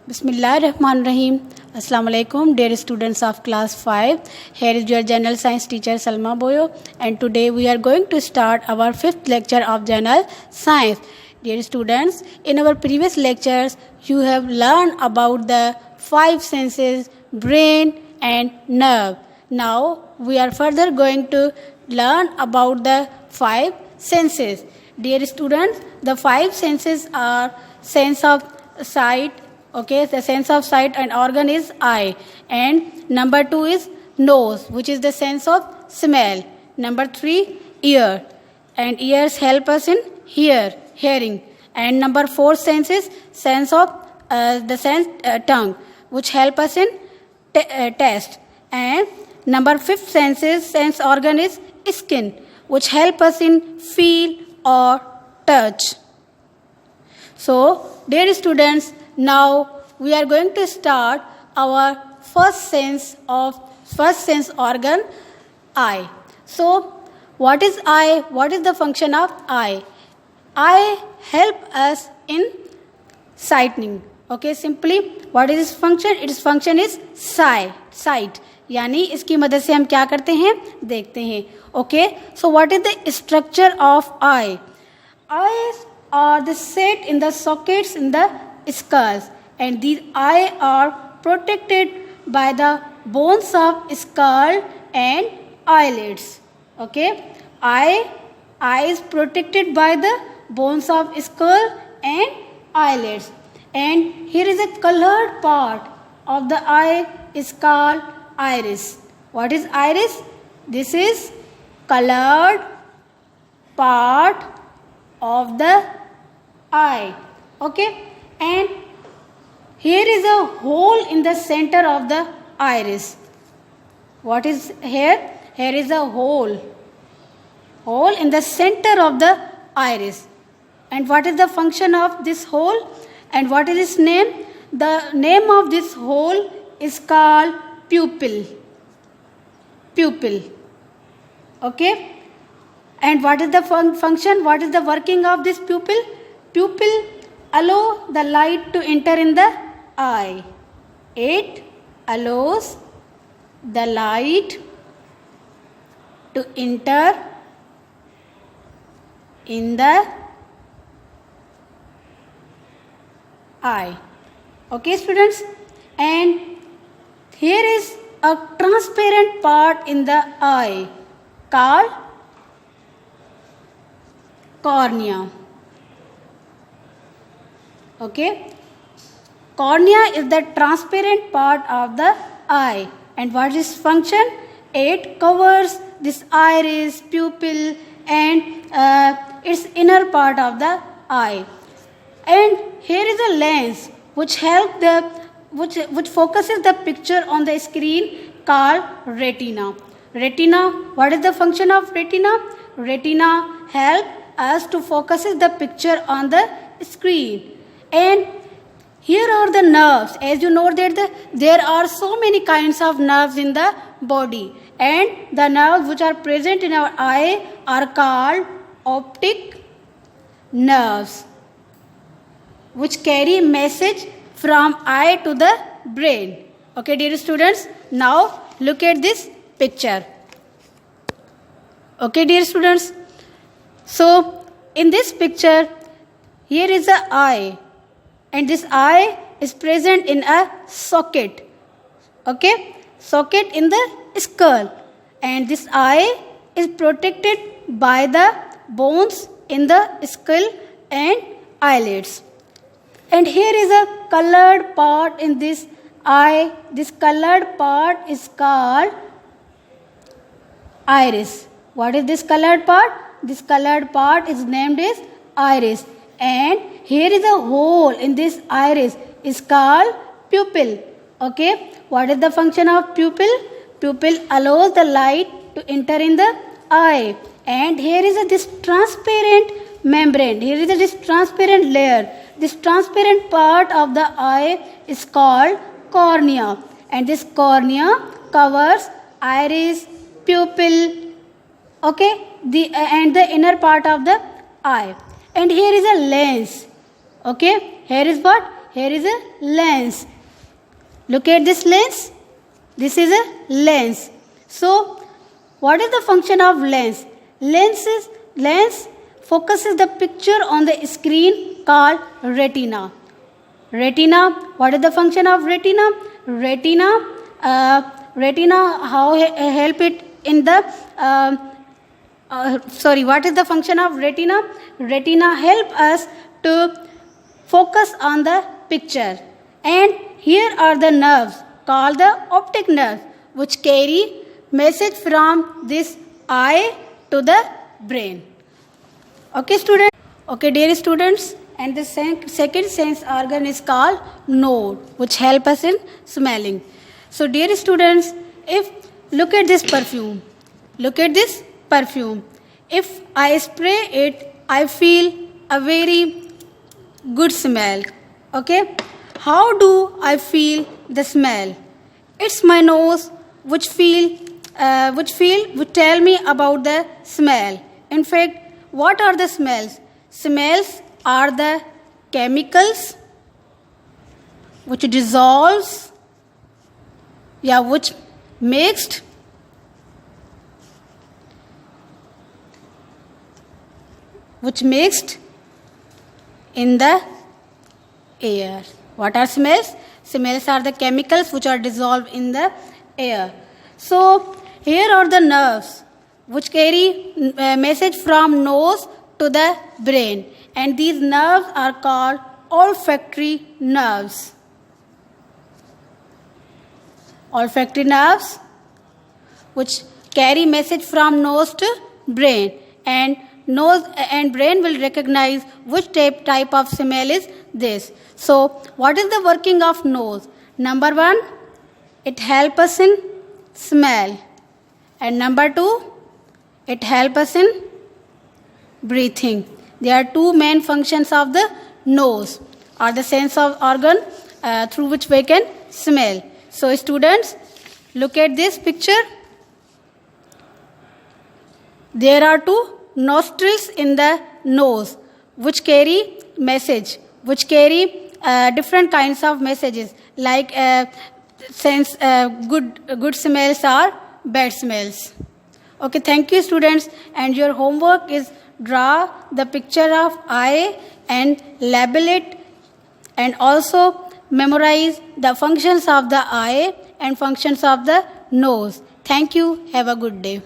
Bismillahirrahmanirrahim. Assalamu alaikum, dear students of class 5. Here is your general science teacher Salma Boyo, and today we are going to start our 5th lecture of general science. Dear students, in our previous lectures you have learned about the 5 senses, brain and nerve. Now we are further going to learn about the 5 senses. Dear students, the 5 senses are sense of sight. Okay, the sense of sight and organ is eye. And number 2 is nose, which is the sense of smell. Number 3, ear. And ears help us in hearing. And number 4 sense is sense of tongue, which help us in taste. And number 5th sense organ is skin, which help us in feel or touch. So, dear students, now we are going to start our first sense organ, eye. So, what is eye? What is the function of eye? Eye help us in sighting. Okay, simply what is its function? Its function is sight. यानी इसकी मदद से हम क्या करते हैं? देखते हैं. Okay, so what is the structure of eye? Eyes are set in the sockets in the skulls, and these eyes are protected by the bones of skull and eyelids. Okay, eye is protected by the bones of skull and eyelids. And here is a colored part of the eye is called iris. What is iris? This is colored part of the eye. Okay, and here is a hole in the center of the iris. What is here? Here is a hole in the center of the iris. And what is the function of this hole? And what is its name? The name of this hole is called pupil. Okay. And what is the function? What is the working of this pupil? Pupil allow the light to enter in the eye. It allows the light to enter in the eye. Okay, students? And here is a transparent part in the eye called cornea. Okay, cornea is the transparent part of the eye. And what is its function? It covers this iris, pupil and its inner part of the eye. And here is a lens which focuses the picture on the screen called retina. Retina, what is the function of retina? Retina help us to focus the picture on the screen. And here are the nerves. As you know that there are so many kinds of nerves in the body, and the nerves which are present in our eye are called optic nerves, which carry message from eye to the brain. Okay, dear students, now look at this picture. Okay, dear students, so in this picture here is an eye, and this eye is present in a socket. Okay, socket in the skull, and this eye is protected by the bones in the skull and eyelids. And here is a colored part in this eye. This colored part is called iris. What is this colored part? This colored part is named as iris. And here is a hole in this iris is called pupil. Okay, what is the function of pupil? Pupil allows the light to enter in the eye. And here is this transparent membrane. Here is this transparent layer. This transparent part of the eye is called cornea. And this cornea covers iris, pupil, okay, and the inner part of the eye. And here is a lens. Okay, here is what? here is a lens. Look at this lens. This is a lens. So, what is the function of lens? Lens focuses the picture on the screen called retina. Retina. What is the function of retina? Retina. How help it in the what is the function of retina? Retina help us to focus on the picture. And here are the nerves called the optic nerves, which carry message from this eye to the brain. Okay, students. Okay, dear students. And the second sense organ is called nose, which help us in smelling. So, dear students, look at this perfume. Look at this perfume. If I spray it, I feel a very good smell. Okay. How do I feel the smell? It's my nose which tell me about the smell. In fact, what are the smells? Smells are the chemicals which dissolves, which mixed in the air. What are smells? Smells are the chemicals which are dissolved in the air. So, here are the nerves which carry a message from nose to the brain. And these nerves are called olfactory nerves. Olfactory nerves which carry message from nose to brain. And nose and brain will recognize which type of smell is this. So, what is the working of nose? Number 1, it helps us in smell. And number 2, it helps us in breathing. There are two main functions of the nose, or the sense of organ through which we can smell. So, students, look at this picture. There are two nostrils in the nose which carry message, which carry different kinds of messages like good smells or bad smells. Okay, thank you, students. And your homework is draw the picture of eye and label it, and also memorize the functions of the eye and functions of the nose. Thank you. Have a good day.